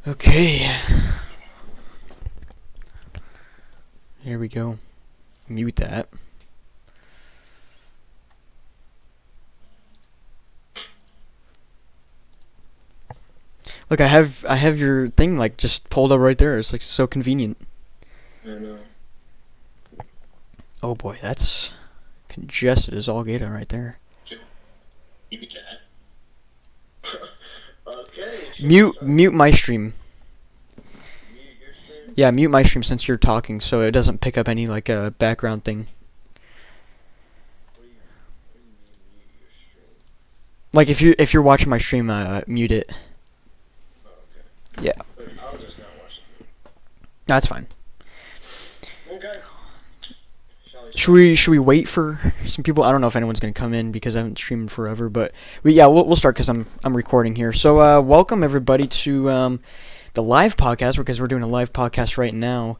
Okay. Here we go. Mute that. Look, I have your thing like just pulled up right there. It's like so convenient. I know. Oh boy, that's congested as all get out right there. You can. Okay, shall we Mute start? mute my stream. Mute your stream? Yeah, mute my stream since you're talking so it doesn't pick up any like background thing. What do you mean mute your stream? Like if you're watching my stream, mute it. Oh, okay. Yeah, But I'll just not watch it. that's fine. Okay. Shall we Should start? we wait for some people? I don't know if anyone's gonna come in because I haven't streamed forever, but we'll start because I'm recording here. So welcome everybody to the live podcast because we're doing a live podcast right now.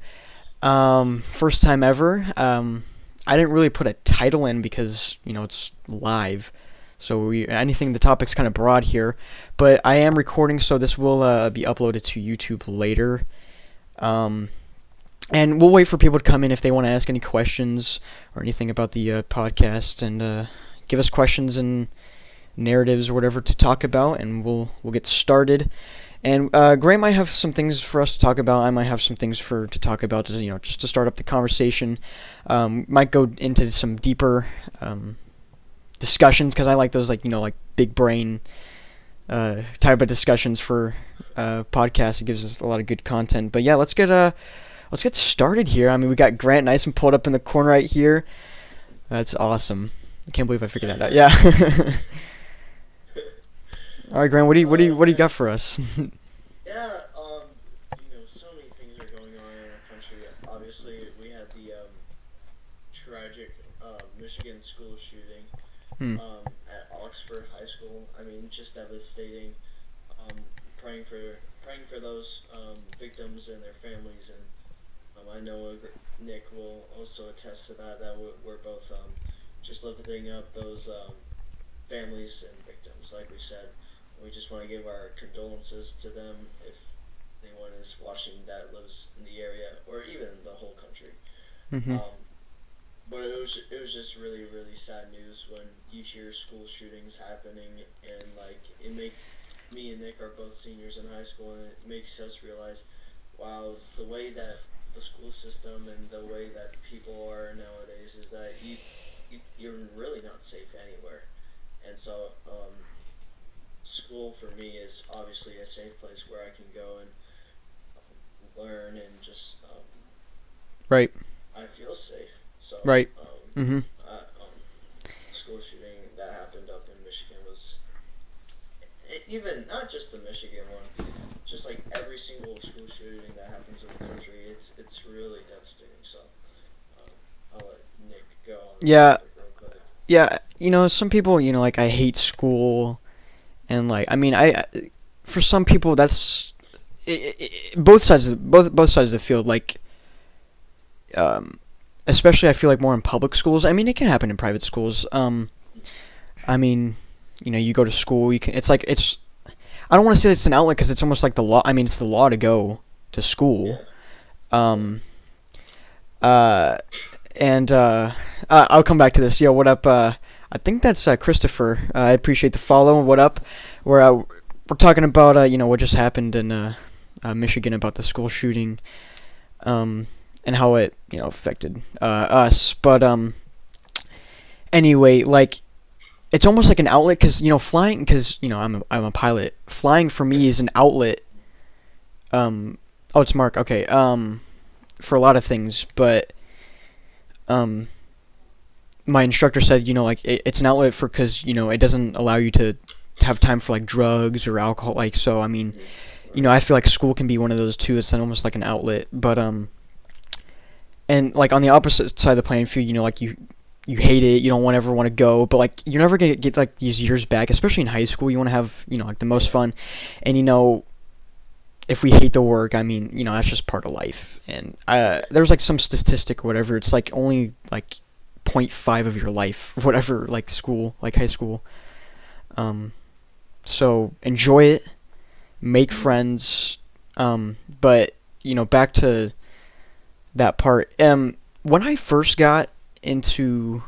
First time ever. I didn't really put a title in because it's live, so the topic's kind of broad here, but I am recording, so this will be uploaded to YouTube later. Um, and we'll wait for people to come in if they want to ask any questions or anything about the podcast and give us questions and narratives or whatever to talk about, and we'll get started. And Gray might have some things for us to talk about. I might have some things to talk about, just to start up the conversation. Might go into some deeper discussions because I like those like big brain type of discussions for podcasts. It gives us a lot of good content. But yeah, let's get started here. I mean, we got Grant nice and pulled up in the corner right here. That's awesome. I can't believe I figured that out. Yeah. All right, Grant. What do you got Okay. for us? Yeah, so many things are going on in our country. Obviously, we had the tragic Michigan school shooting Hmm. at Oxford High School. I mean, just devastating. Um, praying for praying for those victims and their families, and I know Nick will also attest to that. That we're both just lifting up those families and victims, like we said. We just want to give our condolences to them if anyone is watching that lives in the area or even the whole country. Mhm. Um, but it was just really sad news when you hear school shootings happening, and like it make me and Nick are both seniors in high school, and it makes us realize, wow, the way that the school system and the way that people are nowadays is that you're really not safe anywhere. And so school for me is obviously a safe place where I can go and learn and just Right. I feel safe. So Right. um, Mhm. the school shooting that happened up in Michigan was even not just the Michigan one, just like every single school shooting that happens in the country. It's really devastating. So um, I'll let Nick go on the Yeah. topic real quick. Yeah. Some people, like I hate school, and like I mean, for some people that's both sides of the field. Like, um, especially I feel like more in public schools. I mean, it can happen in private schools. I mean, you go to school. You can. It's like it's. I don't want to say it's an outlet because it's almost like the law. I mean, it's the law to go to school. Yeah, yeah. Um. Uh. And I'll come back to this. Yo, what up? I think that's Christopher. I appreciate the follow. What up? We're talking about what just happened in Michigan about the school shooting, and how it affected us. But anyway, like it's almost like an outlet because flying because I'm a pilot. Flying for me is an outlet. Oh, it's Mark. Okay. For a lot of things, but um my instructor said, like it's an outlet for because it doesn't allow you to have time for like drugs or alcohol. Like so, I mean, Mm-hmm. Right. I feel like school can be one of those too. It's almost like an outlet, but and like on the opposite side of the playing field, like you hate it, you don't want ever want to go, but like you're never gonna get like these years back, especially in high school. You want to have like the most Yeah. fun, and if we hate the work, I mean, that's just part of life. And Yeah. there's like some statistic or whatever. It's like only like 0.5 of your life, whatever, like school, like high school. Um, so enjoy it, make Mm-hmm. friends, But back to that part. When I first got into,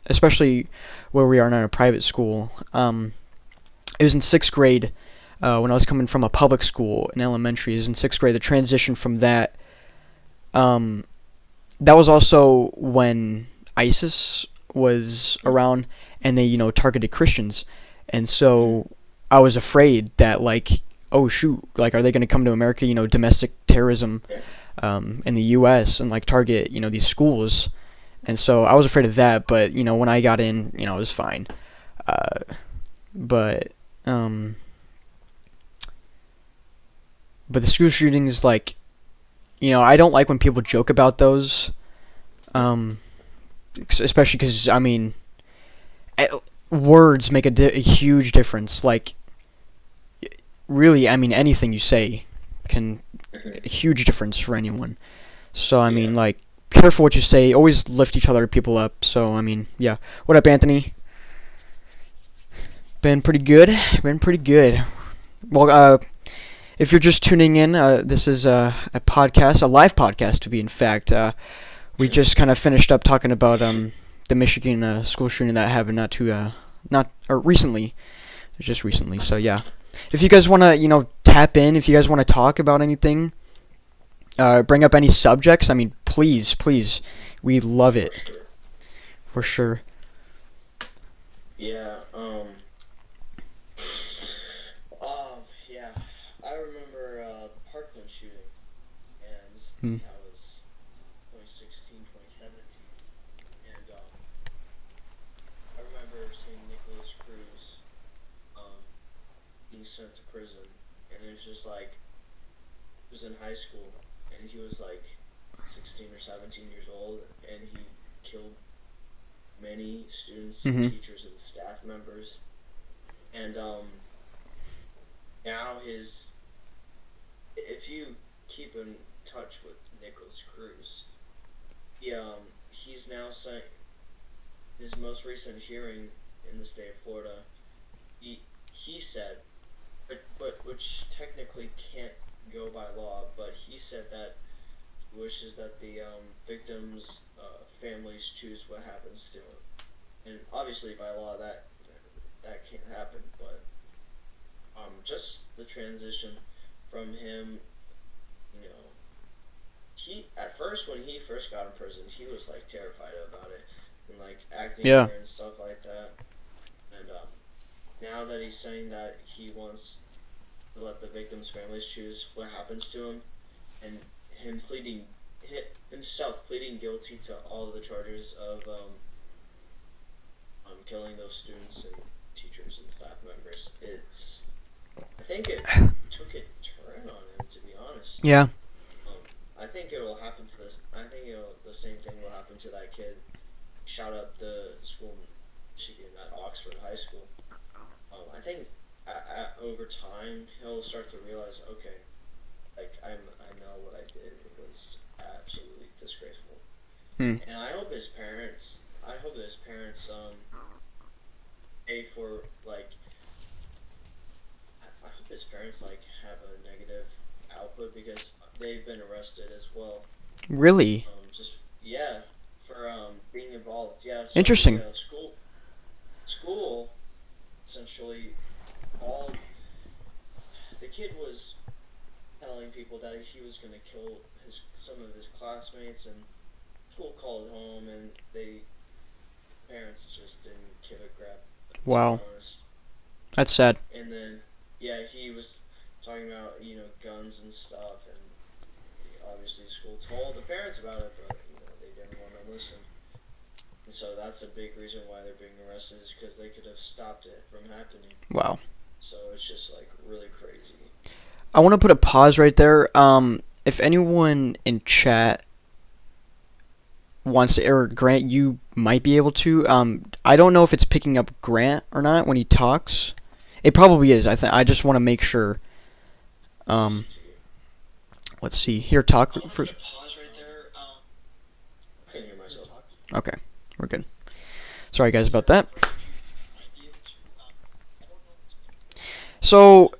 especially where we are now in a private school, it was in sixth grade. When I was coming from a public school in elementary, it was in sixth grade. The transition from that, um, that was also when ISIS was around, and they targeted Christians, and Mm. so I was afraid that, like, oh shoot, like, are they going to come to America? Domestic terrorism, Yeah. in the U.S. and like target these schools, and so I was afraid of that. But when I got in, it was fine. Uh, but um, but the school shootings, like, I don't like when people joke about those, um, especially because eh, words make a huge difference. Like, really, anything you say can Mhm. a huge difference for anyone. So Yeah. like, careful what you say. Always lift each other people up. So yeah. What up, Anthony? Been pretty good. Been pretty good. Well, if you're just tuning in, this is a podcast, a live podcast to be in fact. We just kind of finished up talking about the Michigan school shooting that happened not or recently. It was just recently. So yeah, if you guys want to tap in, if you guys want to talk about anything, bring up any subjects, please, we love For it sure. for sure. Yeah. Yeah. I remember the Parkland shooting, and Mm. that was 2016, 2017, and I remember seeing Nicholas Cruz um being sent to prison, and it was just like he was in high school, and he was like 16 or 17 years old, and he killed many students and Mhm. teachers and staff members, and now his if you keep in touch with Nicholas Cruz, he's now saying his most recent hearing in the state of Florida, he said, but which technically can't go by law, but he said that he wishes that the victims' families choose what happens to him, and obviously by law that can't happen, but just the transition from him, you know, he at first when he first got in prison, he was like terrified about it and like acting Yeah. weird and stuff like that. And now that he's saying that he wants to let the victims' families choose what happens to him, and him himself pleading guilty to all of the charges of killing those students and teachers and staff members, I think it took a turn on him, to be honest. Yeah. Um, I think it'll happen to this. I think the same thing will happen to that kid. Shot up the school in Michigan at Oxford High School. I think over time he'll start to realize, okay, like I know what I did. It was absolutely disgraceful, Hmm. and I hope his parents. I hope his parents pay for like. I hope his parents like have a negative output because they've been arrested as well. Really Just yeah, for being involved. Yeah, so the interesting. school essentially called the kid was telling people that he was going to kill his some of his classmates, and school called home, and they parents just didn't give a crap, to be Wow, honest. that's sad. And then yeah, he was talking about guns and stuff, and obviously school told the parents about it, but they didn't want to listen. And so that's a big reason why they're being arrested is because they could have stopped it from happening. Wow. So it's just like really crazy. I want to put a pause right there. If anyone in chat wants to, or Grant, you might be able to. I don't know if it's picking up Grant or not when he talks. It probably is. I just want to make sure. It's Um, up to you. let's see. Here, talk I want to put first. a pause right there. I can hear myself. Okay, we're good. Sorry, guys, about that. So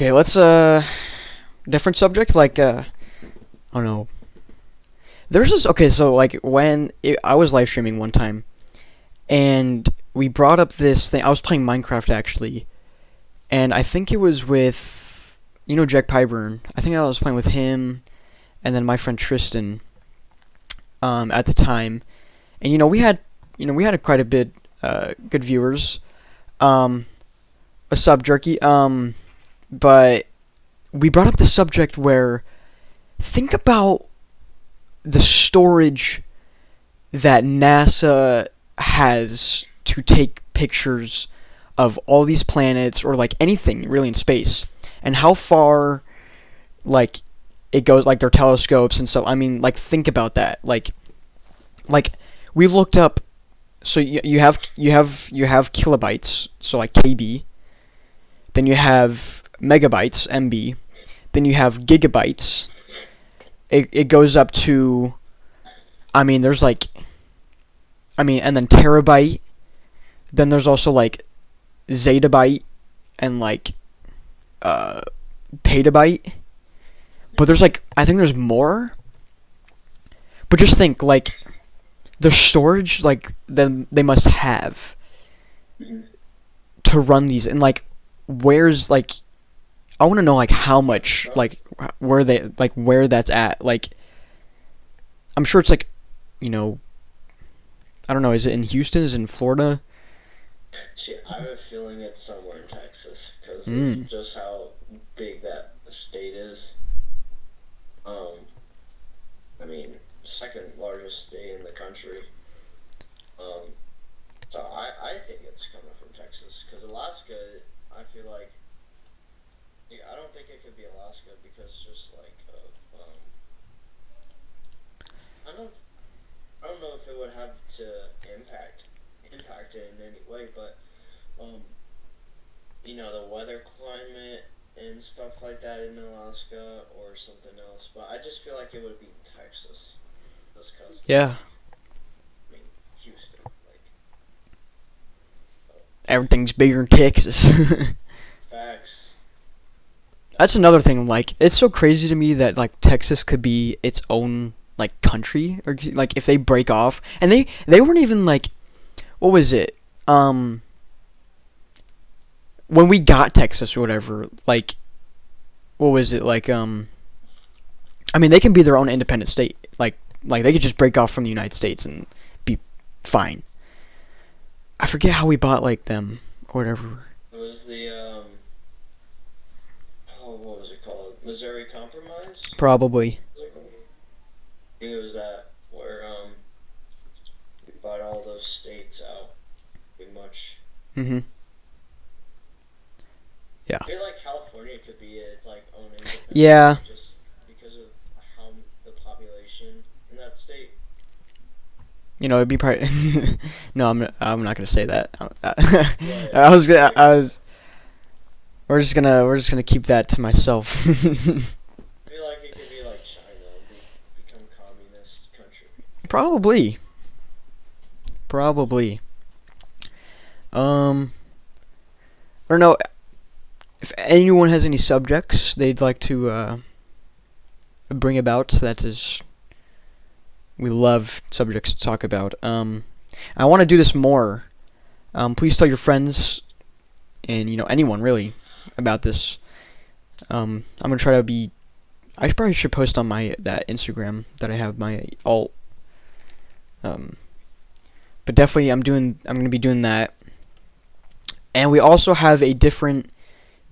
Okay, let's different subject. Like I don't know. There's this. Okay, so like I was live streaming one time, and we brought up this thing. I was playing Minecraft actually, and I think it was with Jack Pyburn. I think I was playing with him, and then my friend Tristan. At the time, and we had quite a bit good viewers. What's up, Jerky? But we brought up the subject where think about the storage that NASA has to take pictures of all these planets or like anything really in space, and how far like it goes, like their telescopes and stuff. I mean, like think about that. Like we looked up. So you have kilobytes, so like KB. Then you have megabytes, MB. Then you have gigabytes. It goes up to, I mean, there's like, I mean, and then terabyte. Then there's also like zettabyte and like petabyte. But there's like, I think there's more. But just think, like, the storage, like, then they must have to run these, and like, where's like, I want to know like how much, like, where that's at. Like, I'm sure it's like, I don't know. Is it in Houston? Is it in Florida? See, I have a feeling it's somewhere in Texas because Mm. of just how big that state is. Um, I mean, second largest state in the country. Um, so I think it's coming from Texas because Alaska, I feel like, yeah, I don't think it could be Alaska because just like I don't I don't know if it would have to impact it in any way, but um, the weather climate and stuff like that in Alaska or something else. But I just feel like it would be in Texas, just because Yeah. I mean Houston, like Everything's bigger in Texas. facts. That's another thing. Like, it's so crazy to me that like Texas could be its own like country, or like if they break off, and they weren't even like, what was it? When we got Texas or whatever, like, what was it like? I mean, they can be their own independent state. Like they could just break off from the United States and be fine. I forget how we bought like them or whatever. It was the what was it called? Missouri Compromise. Probably. I think it was that where we bought all those states out, pretty much. Mhm. Yeah. I feel like California could be its like own independent Yeah. state just because of how the population in that state. It'd be probably. No, I'm not gonna say that. But I was gonna. I was. We're just gonna keep that to myself. I feel like it could be like China and become communist country. Probably. I don't know if anyone has any subjects they'd like to bring about. That is, we love subjects to talk about. I want to do this more. Please tell your friends and anyone really about this. I'm gonna try to be. I probably should post on that Instagram that I have, my alt. But definitely I'm gonna be doing that. And we also have a different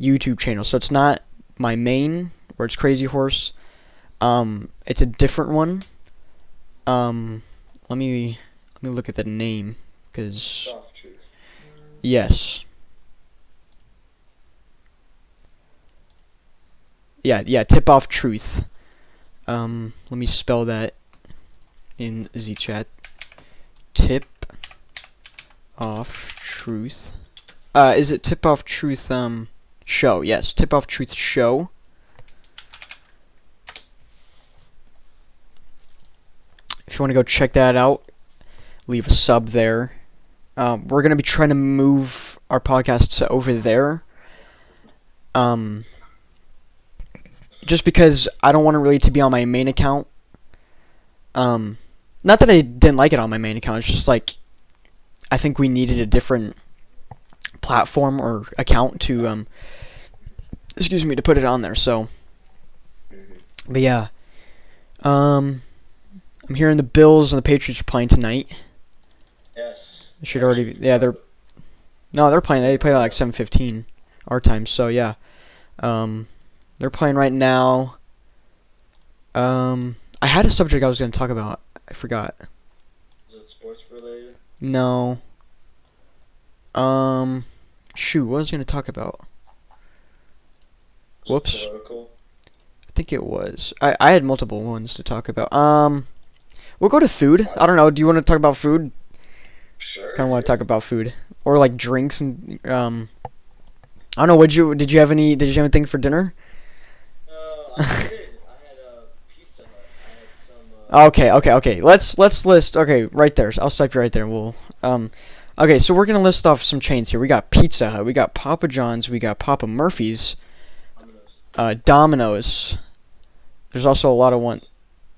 YouTube channel. So it's not my main where it's Crazy Horse. It's a different one. Let me look at the name, cuz Soft truth. yes. Yeah, Tip Off Truth. Let me spell that in Z chat. Tip Off Truth. Is it Tip Off Truth show? Yes, Tip Off Truth show. If you want to go check that out, leave a sub there. We're gonna be trying to move our podcasts over there. just because I don't want it really to be on my main account. Not that I didn't like it on my main account. It's just like I think we needed a different platform or account to excuse me, to put it on there. So, but yeah, um, I'm hearing the Bills and the Patriots are playing tonight. Yes. They should already. Yeah, they're playing. They played at like 7:15 our time. So yeah, they're playing right now. I had a subject I was going to talk about. I forgot. Is it sports related? No. Shoot, what was I going to talk about? Is it Whoops. political? I think it was. I had multiple ones to talk about. We'll go to food. I don't know. Do you want to talk about food? Sure. Kind of want to talk about food or like drinks and I don't know. Did you have anything for dinner? I did. I had a Pizza Hut. I had some. Okay. Let's list. Okay, right there. I'll stop you right there. We'll Okay, so we're gonna list off some chains here. We got Pizza Hut. We got Papa John's. We got Papa Murphy's. Domino's. There's also a lot of one.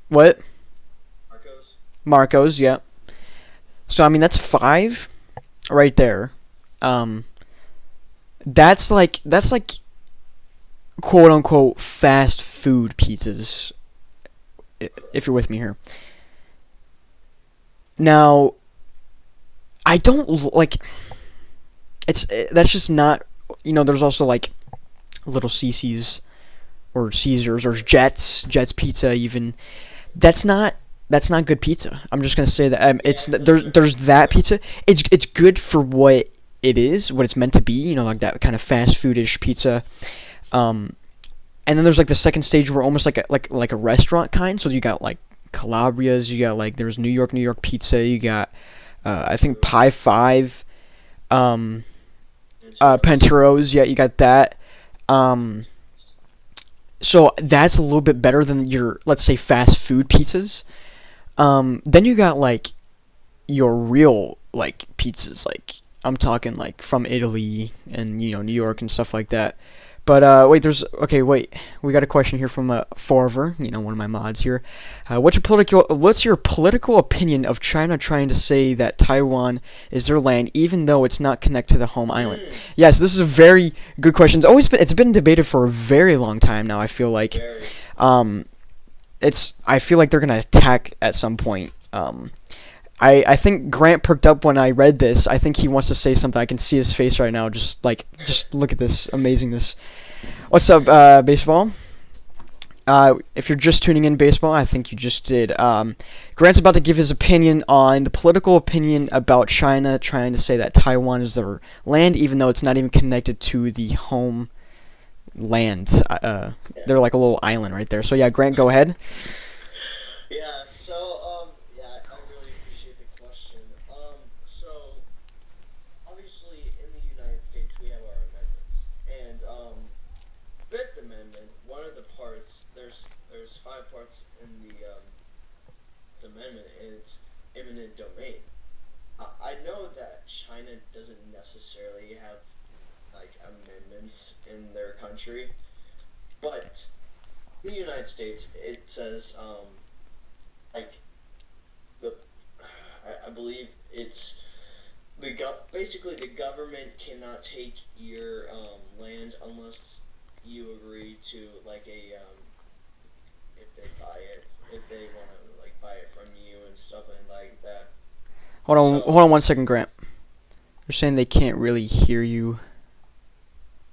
What? Marco's. Yeah. So I mean that's 5, right there. That's like quote unquote fast food pizzas. If you're with me here. Now, I don't like. That's just not. There's also like Little CC's or Caesars or Jets Pizza even. That's not good pizza. I'm just gonna say that there's that pizza. It's good for what it is, what it's meant to be. Like that kind of fast foodish pizza. And then there's like the second stage where almost like a restaurant kind. So you got like Calabria's, you got like there's New York pizza, you got I think Pie 5, Penteros, yeah, you got that. So that's a little bit better than your, let's say, fast food pizzas. Then you got like your real like pizzas, like I'm talking like from Italy and New York and stuff like that. But wait, we got a question here from Forver, one of my mods here. What's your political opinion of China trying to say that Taiwan is their land, even though it's not connected to the home island? Yes, this is a very good question. It's been debated for a very long time now. I feel like, I feel like they're gonna attack at some point. I think Grant perked up when I read this. I think he wants to say something. I can see his face right now. Just look at this amazingness. What's up, baseball? If you're just tuning in, baseball, I think you just did. Grant's about to give his opinion on the political opinion about China trying to say that Taiwan is their land, even though it's not even connected to the home land. They're like a little island right there. So yeah, Grant, go ahead. Yeah. So I really appreciate the question. So obviously in the United States we have our amendments, and Fifth Amendment. One of the parts, there's 5 parts in the amendment, and it's eminent domain. I know that China doesn't necessarily have like amendments in their country, but in the United States it says like the I believe it's basically the government cannot take your land unless you agree to like a if they buy it, if they want to like buy it from you and stuff like that. Hold on 1 second, Grant. They're saying they can't really hear you.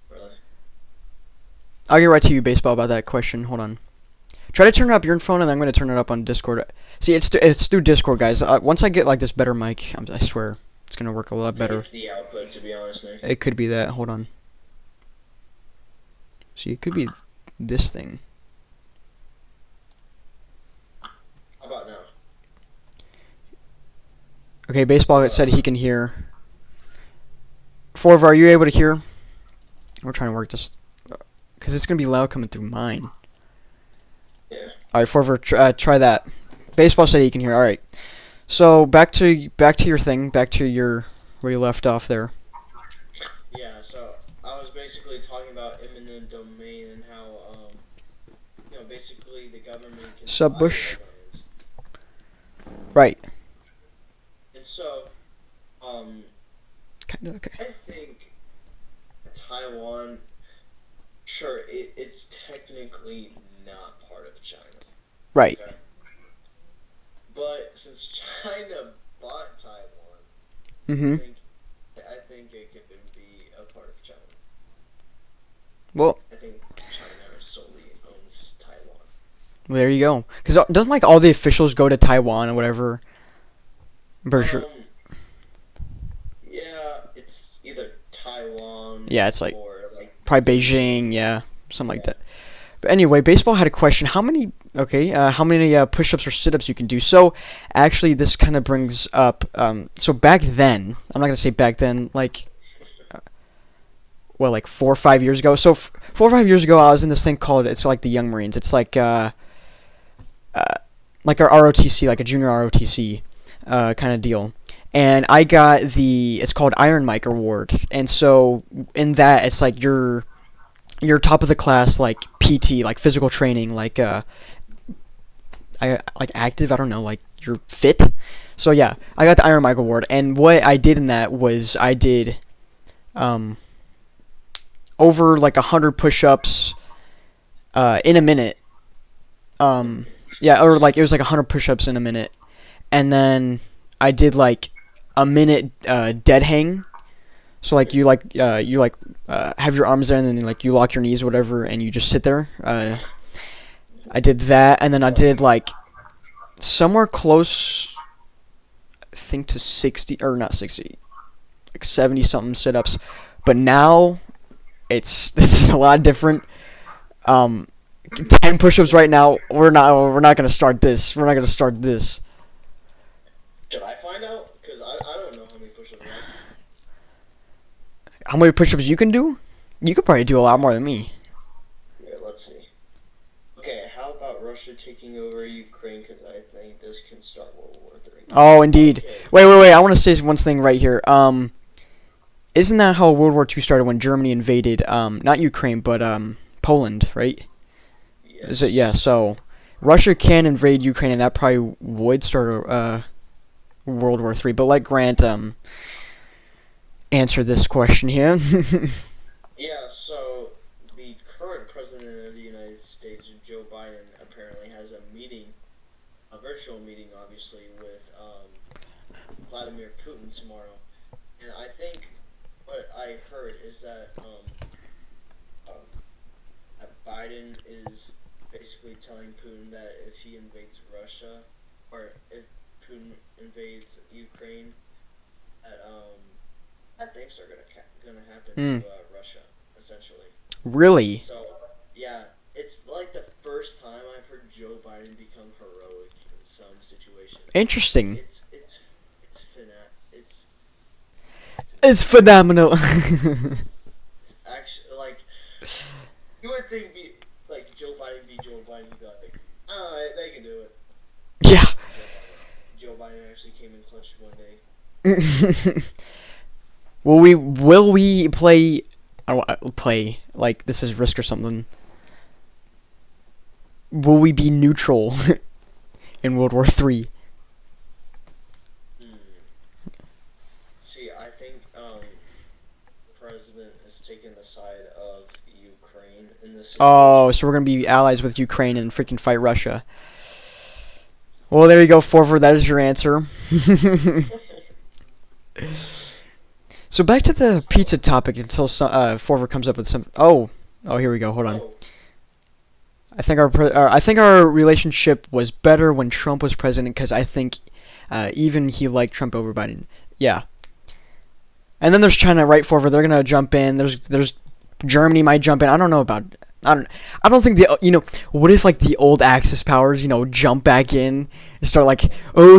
Really? I'll get right to you, baseball, about that question. Hold on. Try to turn up your phone, and I'm going to turn it up on Discord. See, it's through Discord, guys. Once I get like this better mic, I swear it's going to work a lot better. It's the output, to be honest, Nick. It could be that. Hold on. See, it could be this thing. How about now? Okay, baseball said he can hear. Forva, are you able to hear? We're trying to work this, because it's going to be loud coming through mine. Yeah. Alright, Forver, try that. Baseball said he can hear. Alright. So, back to your thing. Back to where you left off there. Yeah, so I was basically talking about eminent domain and how basically the government can Sub buy Bush. their land. Right. And so, um, Kind of okay. I think Taiwan, sure, it's technically not part of China. Right. Okay. But since China bought Taiwan, I Mm-hmm. think I think it can be a part of China. Well, I think China solely owns Taiwan. there you go. Because doesn't like all the officials go to Taiwan or whatever? I'm pretty sure. Yeah, it's either Taiwan Yeah, it's like or like probably Beijing. Beijing. Yeah, something like Yeah. that. But anyway, baseball had a question. How many? Okay. How many push-ups or sit-ups you can do? So, actually, this kind of brings up. So back then, I'm not gonna say back then, like, well, like 4 or 5 years ago. So 4 or 5 years ago, I was in this thing called it's like the Young Marines. It's uh, like our ROTC, like a junior ROTC, kind of deal. And I got it's called Iron Mike Award. And so in that, it's like you're top of the class, like PT, like physical training, like I like active. I don't know, like you're fit. So yeah, I got the Iron Mike Award. And what I did in that was I did um over like 100 push-ups in a minute. Um, yeah, or like it was like 100 push-ups in a minute, and then I did like a minute dead hang. So like you have your arms there, and then like you lock your knees, or whatever, and you just sit there. I did that, and then I did like somewhere close, I think to 60 or not 60, like 70 something sit-ups. But now it's this is a lot different. Um, 10 push-ups right now. We're not gonna start this. We're not gonna start this. Should I find out? Because I don't know how many push-ups I How many push-ups you can do? You could probably do a lot more than me. Here, let's see. Okay, how about Russia taking over Ukraine? Because I think this can start World War III. Oh, indeed. Okay. Wait. I want to say one thing right here. Isn't that how World War II started when Germany invaded not Ukraine but Poland, right? Yes. Is it? Yeah. So Russia can invade Ukraine, and that probably would start World War III. But let Grant answer this question here. Yeah, so the current president of the United States, Joe Biden, apparently has a virtual meeting, obviously, with Vladimir Putin tomorrow. And I think what I heard is that Biden is basically telling Putin that if he invades Russia, or if Putin invades Ukraine, that bad things are gonna happen Hmm. to Russia, essentially. Really So yeah, it's like the first time I've heard Joe Biden become heroic in some situation. interesting. It's fina- It's phenomenal. it's actually like you would think like Joe Biden, you'd be like, alright, they can do it. Yeah. Joe Biden actually came in clutch one day. Will we play? Play like this is Risk or something. Will we be neutral in World War III? Hmm. See, I think the president has taken the side of Ukraine in this situation. Oh, so we're gonna be allies with Ukraine and freaking fight Russia. Well, there you go, Forward. That is your answer. So back to the pizza topic until Forward comes up with some. Oh, here we go. Hold on. Oh, I think our relationship was better when Trump was president because I think even he liked Trump over Biden. Yeah. And then there's China right Forward. They're gonna jump in. There's Germany might jump in. I don't know about. I don't think what if like the old Axis powers jump back in and start like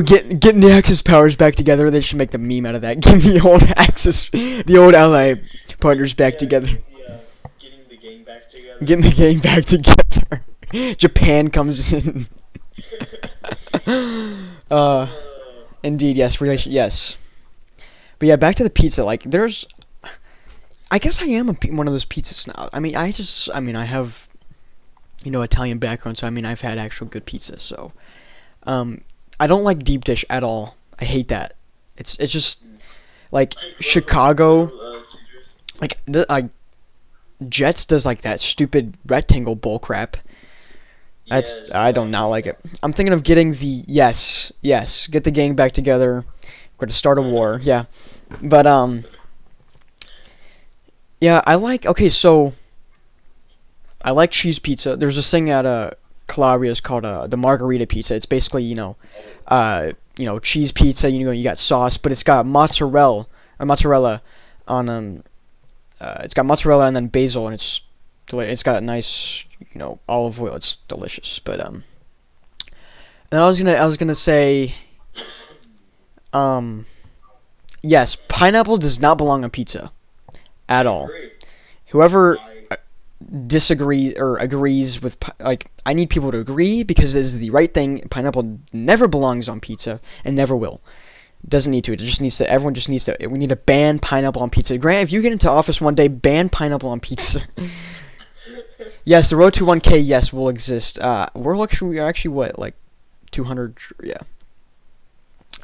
getting the Axis powers back together. They should make the meme out of that. Getting the old ally partners back yeah, together. getting the gang back together. Getting the gang back together. Japan comes in. uh, Indeed, yes, yes. But yeah, back to the pizza. Like, I guess I am one of those pizza snobs. I mean, I have Italian background, so I mean I've had actual good pizza. So um, I don't like deep dish at all. I hate that. It's just like Like Chicago, Caesars. like Jets does like that stupid rectangle bull crap. That's Yes, I do not like it. I'm thinking of getting the yes, get the gang back together. We're gonna start a war. Yeah, but yeah, I like. Okay, so I like cheese pizza. There's this thing at Calabria's called the Margarita Pizza. It's basically cheese pizza. You got sauce, but it's got mozzarella on it's got mozzarella and then basil, and it's got a nice olive oil. It's delicious. But and I was gonna say um yes, pineapple does not belong on pizza I at all. agree. Whoever I disagrees or agrees with I need people to agree because it is the right thing. Pineapple never belongs on pizza and never will. Doesn't need to. It just needs to. Everyone just needs to. We need to ban pineapple on pizza. Grant, if you get into office one day, ban pineapple on pizza. Yes, the road to 1K, yes, will exist. We are actually what, like 200? Yeah.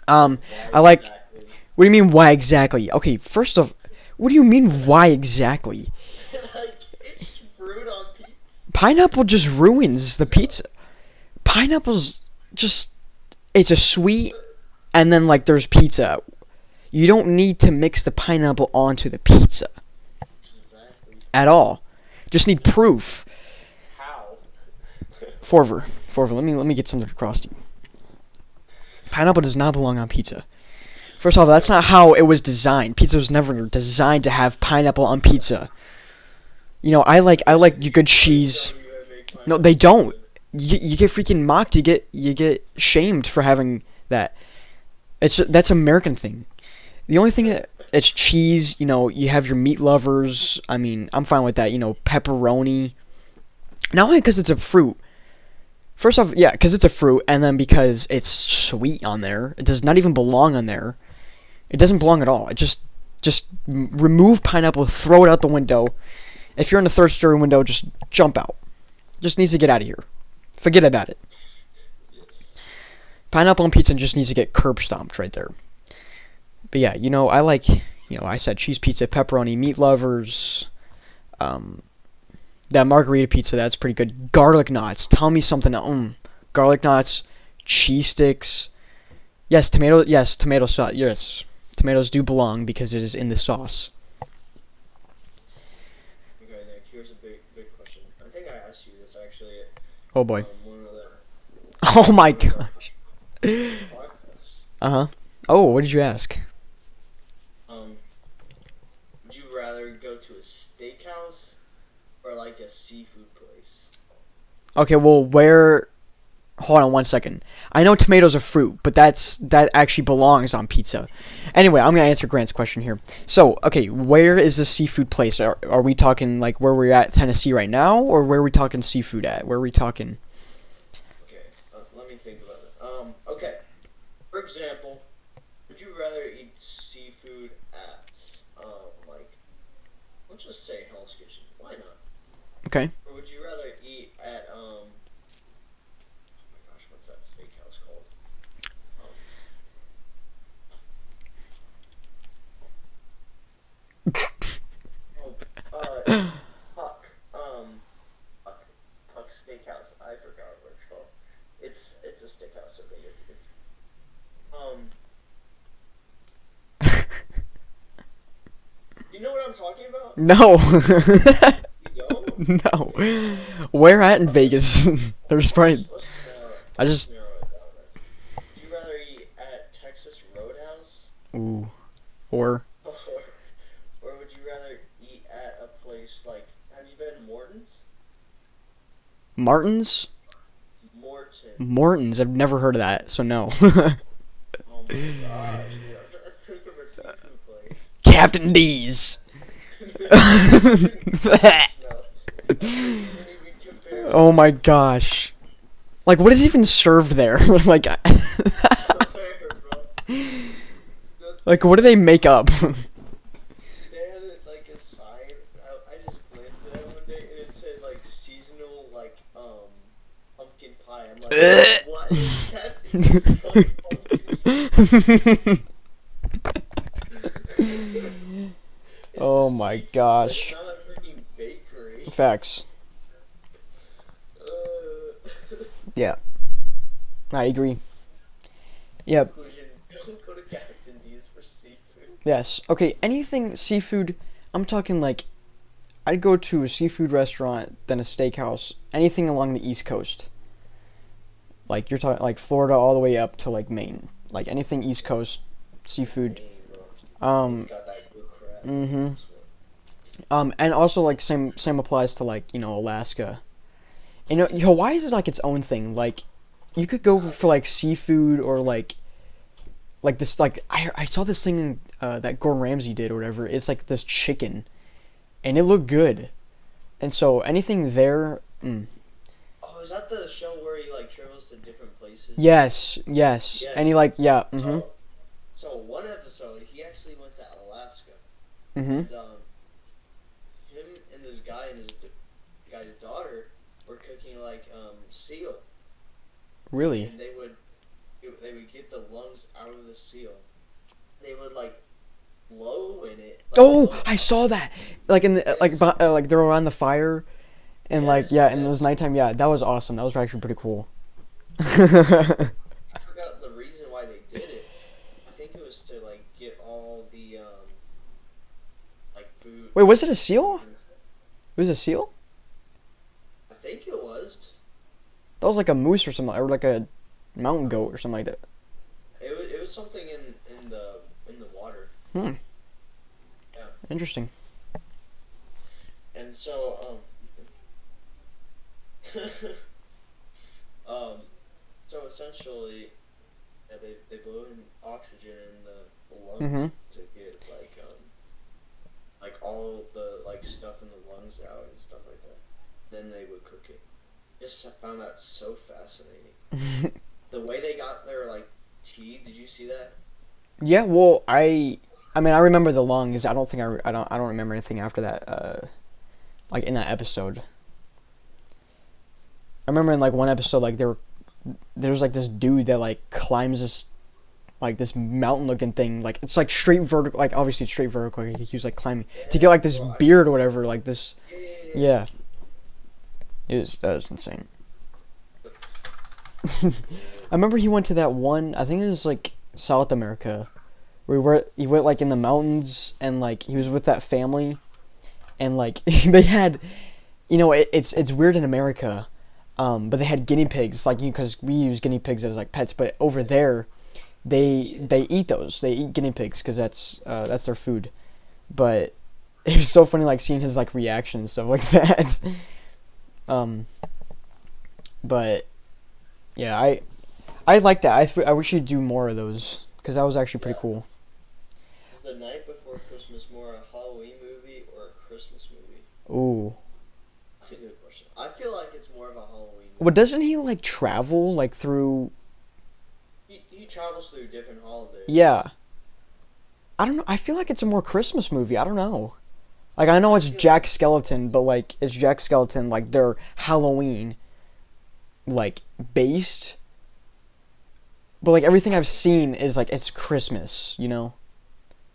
why I like. exactly? What do you mean? Why exactly? Okay, first off, what do you mean? Why exactly? Like it's fruit on pizza. Pineapple just ruins the pizza. Pineapple's just. It's a sweet, and then like there's pizza. You don't need to mix the pineapple onto the pizza Exactly. at all. Just need proof. How? Forver. Let me get something across to you. Pineapple does not belong on pizza. First off, that's not how it was designed. Pizza was never designed to have pineapple on pizza. I like you good cheese. Make No, they pineapple don't. pizza. You get freaking mocked. You get shamed for having that. That's an American thing. The only thing that it's cheese. You have your meat lovers. I mean, I'm fine with that. Pepperoni. Not only because it's a fruit. First off, yeah, because it's a fruit, and then because it's sweet on there. It does not even belong on there. It doesn't belong at all. Just remove pineapple, throw it out the window. If you're in the third story window, just jump out. Just needs to get out of here. Forget about it. Yes. Pineapple on pizza just needs to get curb stomped right there. But yeah, I like, I said cheese pizza, pepperoni, meat lovers, um, that margarita pizza, that's pretty good. Garlic knots, tell me something. Garlic knots, cheese sticks. Yes, tomato sauce. Yes, tomatoes do belong because it is in the sauce. Okay, Nick. Here's a big question. I think I asked you this actually. Oh boy. One of the Oh my one of our gosh. previous podcasts. Uh-huh. Oh, what did you ask? Um, would you rather go to a steakhouse or like a seafood place? Okay, well, hold on one second. I know tomatoes are fruit, but that actually belongs on pizza. Anyway, I'm gonna answer Grant's question here. So, okay, where is the seafood place? Are we talking like where we're at Tennessee right now, or where are we talking seafood at? Where are we talking? Okay, let me think about it. Okay. For example, would you rather eat seafood at like let's just say Hell's Kitchen? Why not? Okay. Or would you rather eat at oh my gosh, what's that steakhouse called? Um, oh, Puck. Puck. Puck Steakhouse. I forgot what it's called. It's a steakhouse. Okay, it's um. You know what I'm talking about? No. You don't? No. Where at in Vegas? There's probably. Let's narrow it. I Let's just. narrow it down. Right? Would you rather eat at Texas Roadhouse, Ooh. Or or would you rather eat at a place like? Have you been to Morton's? Martin's? Morton. Morton's. I've never heard of that, so no. Oh my gosh, dude, I'm trying to think of a seafood place. Captain D's. No, that doesn't even compare. Oh my gosh. Like, what is even served there? Like, Compare, bro. like, what do they make up? They had like a sign. I just glanced at it one day, and it said like seasonal like um pumpkin pie. I'm like, what is that? It's called pumpkin pie. It's a Oh my seafood. It's gosh. not a freaking bakery. Facts. Uh, Yeah, I agree. Yep. conclusion: don't go to Captain D's for seafood. Yes. Okay. Anything seafood. I'm talking like I'd go to a seafood restaurant, then a steakhouse. Anything along the East Coast. Like you're talking like Florida all the way up to like Maine. Like anything East Coast seafood. Maine, bro. Maine's Um. got that good crab. Mhm. And also like same applies to like Alaska. You know Hawaii is like its own thing. Like you could go for like seafood or like this like I saw this thing that Gordon Ramsay did or whatever. It's like this chicken, and it looked good. And so anything there. Oh, is that the show where he like travels to different places? Yes, yes. And Yes. he like yeah. So one episode he actually went to Alaska, Mhm. and him and this guy and his guy's daughter were cooking like seal, Really. and they would get the lungs out of the seal. They would like blow in it. Like Oh, blow I hot. saw that. Like in the Yes. like they're around the fire and like Yes. yeah, and it was Yes. nighttime. Yeah, that was awesome. That was actually pretty cool. I forgot the reason why they did it. I think it was to like get all the like food. Wait, was it a seal? It was a seal? I think it was. That was like a moose or something, or like a mountain goat or something like that. It was something in the water. Hmm. Yeah. Interesting. And so um so essentially yeah, they blow in oxygen in the lungs Mhm. to get like all the like stuff in the lungs out and stuff like that. Then they would cook it. Just found that so fascinating. The way they got their like tea, did you see that? Yeah. Well, I mean, I remember the lungs. I don't think I don't remember anything after that. Like in that episode. I remember in like one episode, like there's like this dude that like climbs this like this mountain looking thing, like it's like straight vertical, like obviously it's straight vertical. He was like climbing to get Yeah, like this bro. beard or whatever, like this. Yeah, yeah, yeah. Yeah, that was insane. I remember he went to that one. I think it was like South America, where he went like in the mountains and like he was with that family, and like they had, it's weird in America, but they had guinea pigs like because we use guinea pigs as like pets, but over there they eat those. They eat guinea pigs because that's their food. But it was so funny like seeing his like reaction and stuff like that. um, but yeah, I like that. I wish you'd do more of those because that was actually pretty Yeah. cool. Is The Night Before Christmas more a Halloween movie or a Christmas movie? Ooh, That's a good question. I feel like it's more of a Halloween movie. but doesn't he like travel like through? He travels through different holidays. Yeah, I don't know. I feel like it's a more Christmas movie. I don't know. Like I know it's Jack Skeleton, but like it's Jack Skeleton like they're Halloween like based. But like everything I've seen is like it's Christmas, you know?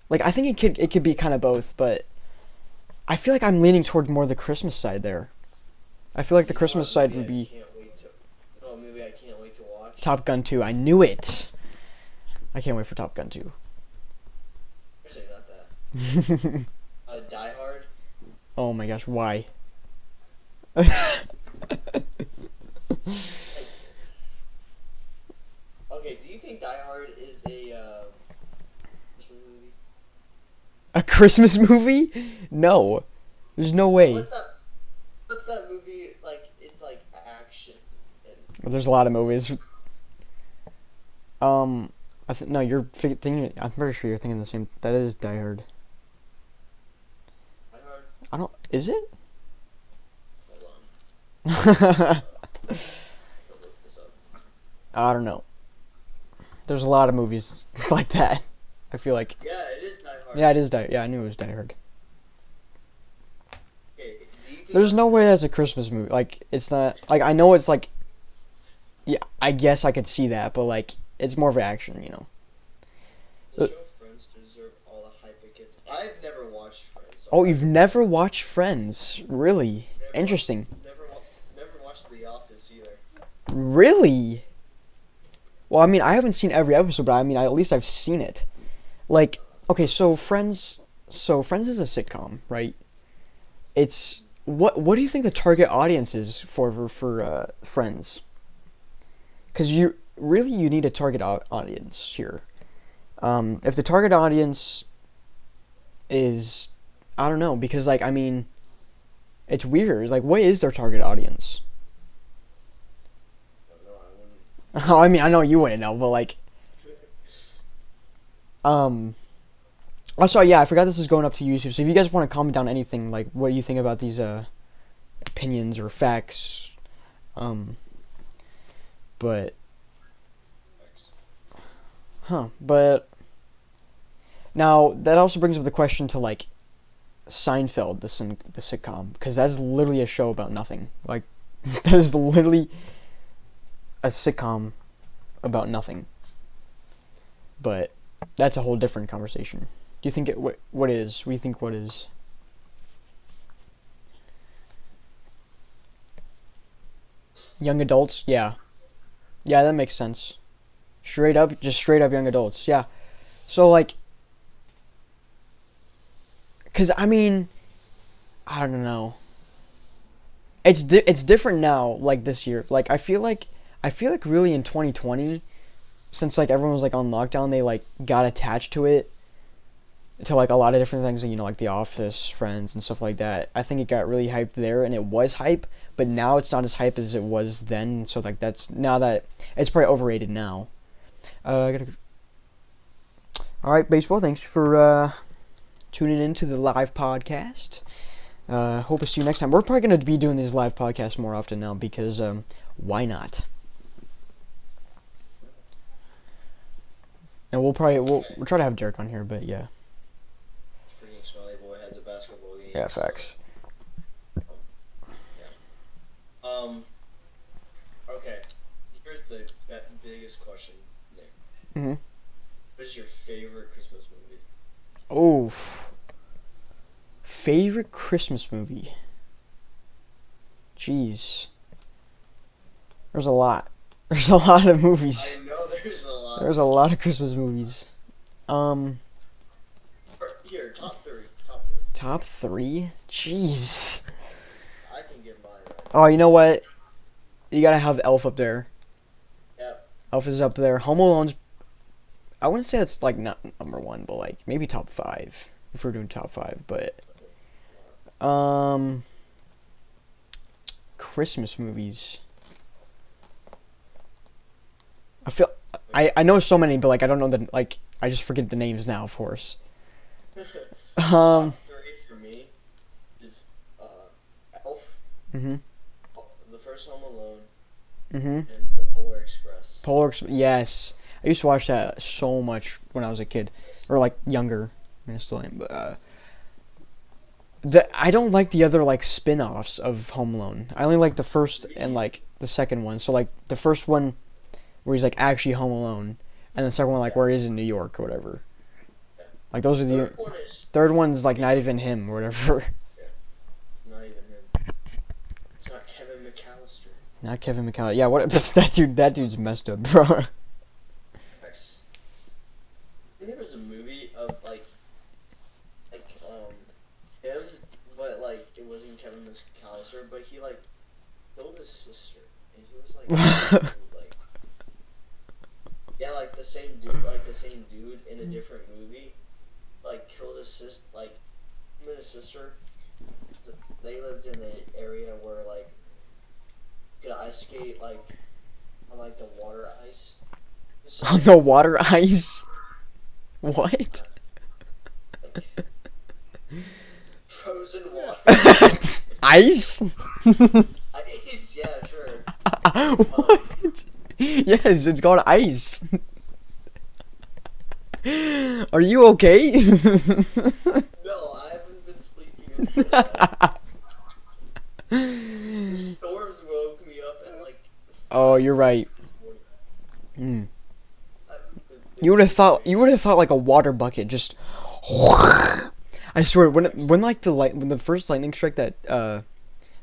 Like I think it could be kind of both, but I feel like I'm leaning toward more the Christmas side there. I feel like the You know Christmas what side movie would be I can't wait to watch? Top Gun 2. I knew it. I can't wait for Top Gun 2. Actually, not that. Die Hard. Oh my gosh, why? Okay, do you think Die Hard is a Christmas movie? A Christmas movie? No. There's no way. What's that movie like? It's like action. And There's a lot of movies. No, you're thinking. I'm pretty sure you're thinking the same. That is Die Hard. Die Hard. I don't. Is it? Hold on. I have to look this up. I don't know. There's a lot of movies like that. I feel like. Yeah, it is Die Hard. Yeah, it is Die. Yeah, I knew it was Die Hard. Okay, do you There's no way that's a Christmas movie. Like, it's not. Like, I know it's like. Yeah, I guess I could see that, but like, it's more of an action, you know. The show Friends deserve all the hype it gets. I've never watched Friends. So Oh, you've never watched Friends? Really? never, Interesting. never watched The Office either. Really? Well, I mean, I haven't seen every episode, but I mean, at least I've seen it. Like, okay, so Friends. So Friends is a sitcom, right? It's what do you think the target audience is for Friends? Because you need a target audience here. If the target audience is, I don't know, because like I mean, it's weird. Like, what is their target audience? I don't know. I wouldn't. Oh, I mean, I know you wouldn't know, but like, also, yeah, I forgot this is going up to YouTube. So if you guys want to comment down anything, like what you think about these opinions or facts, but but now that also brings up the question to like Seinfeld, the sitcom, because that's literally a show about nothing. Like that is literally a sitcom about nothing. But that's a whole different conversation. Do you think what is? What do you think what is? Young adults? Yeah. Yeah, that makes sense. Just straight up young adults. Yeah. So like cuz I mean, I don't know. It's different now like this year. Like I feel like really in 2020 since like everyone was like on lockdown, they like got attached to it to like a lot of different things, you know, like The Office, Friends, and stuff like that. I think it got really hyped there, and it was hype, but now it's not as hype as it was then. So like that's now that it's probably overrated now. All right, baseball. Thanks for tuning in to the live podcast. Hope to see you next time. We're probably going to be doing these live podcasts more often now because why not? And we'll try to have Derek on here, but yeah. Freaking Smelly Boy has a basketball game. Yeah, facts. Yeah. Okay. Here's the biggest question, Nick. Mhm. What is your favorite Christmas movie? Oh. Favorite Christmas movie. Jeez. There's a lot. There's a lot of movies. I know there's a lot. There's a lot of Christmas movies. Here, top three. Top three? Jeez. I can get mine right. Oh, you know what? You gotta have Elf up there. Yep. Elf is up there. Home Alone's. I wouldn't say that's like not number one, but like maybe top five if we're doing top five. But Christmas movies. I know so many, but like I don't know I just forget the names now, of course. Top three for me is Elf. Mhm. The first Home Alone. Mhm. And the Polar Express. Yes, I used to watch that so much when I was a kid, or like younger. I mean, I still am, but I don't like the other like spin-offs of Home Alone. I only like the first and like the second one. So like the first one where he's like actually home alone, and the second one like where he is in New York or whatever. Like those are the third one's like not even him or whatever. Yeah. Not even him. It's not Kevin McAllister. Not Kevin McAllister. Yeah, what that dude's messed up, bro. Nice. I think there was a movie of like him, but like it wasn't Kevin McAllister, but he like killed his sister, and he was like yeah, like the same dude in a different movie, like killed his sister, like him and his sister. They lived in an area where like you could ice skate like on like the water ice. So, On the water ice? What? like, frozen water. Ice? Ice, yeah, sure. What? Yes, it's called ice. Are you okay? No, I haven't been sleeping. Oh, you're right. It's more. Mm. The You conspiracy. would have thought like a water bucket just. I swear, when like when the first lightning strike that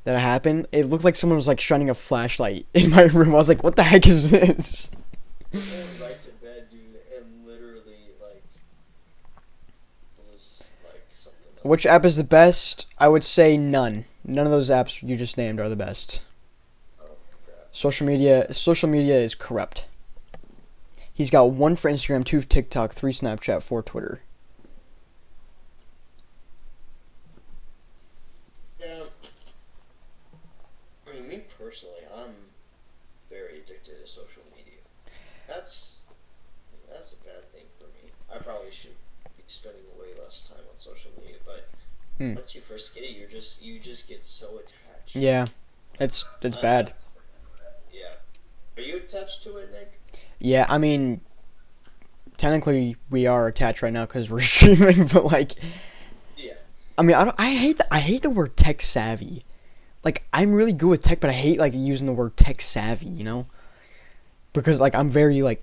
happened, it looked like someone was like shining a flashlight in my room. I was like, what the heck is this? I went right to bed, dude, and literally like it was like something Which else. app is the best? I would say none. None of those apps you just named are the best. Oh crap. Social media is corrupt. He's got one for Instagram, two for TikTok, three Snapchat, four Twitter. Yeah, I mean, me personally, I'm very addicted to social media. That's that's a bad thing for me. I probably should be spending way less time on social media, but Hmm. once you first get it, you just get so attached. Yeah, it's I bad. yeah. Are you attached to it, Nick? Yeah, I mean, technically we are attached right now because we're streaming, but like, Yeah. I mean, I hate the word tech savvy. Like, I'm really good with tech, but I hate like using the word tech savvy. Because like I'm very like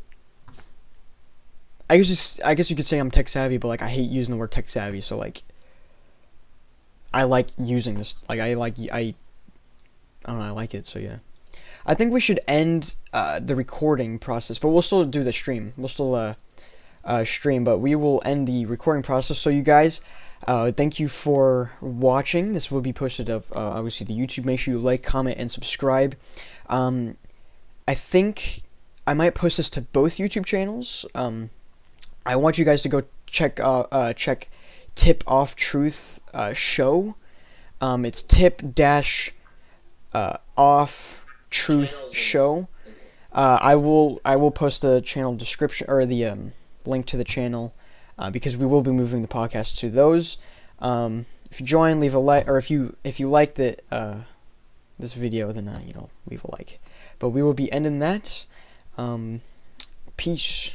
I guess you could say I'm tech savvy, but like I hate using the word tech savvy. So like I like using this. Like I don't know. I like it. So yeah. I think we should end the recording process, but we'll still do the stream. We'll still stream, but we will end the recording process. So you guys, thank you for watching. This will be posted up obviously to YouTube. Make sure you like, comment, and subscribe. Um, I think I might post this to both YouTube channels. I want you guys to go check Tip Off Truth show. It's tip dash off The truth channel's show. in the I will post the channel description or the link to the channel because we will be moving the podcast to those. If you join, leave a like, or if you like this video, then leave a like. But we will be ending that. Peace.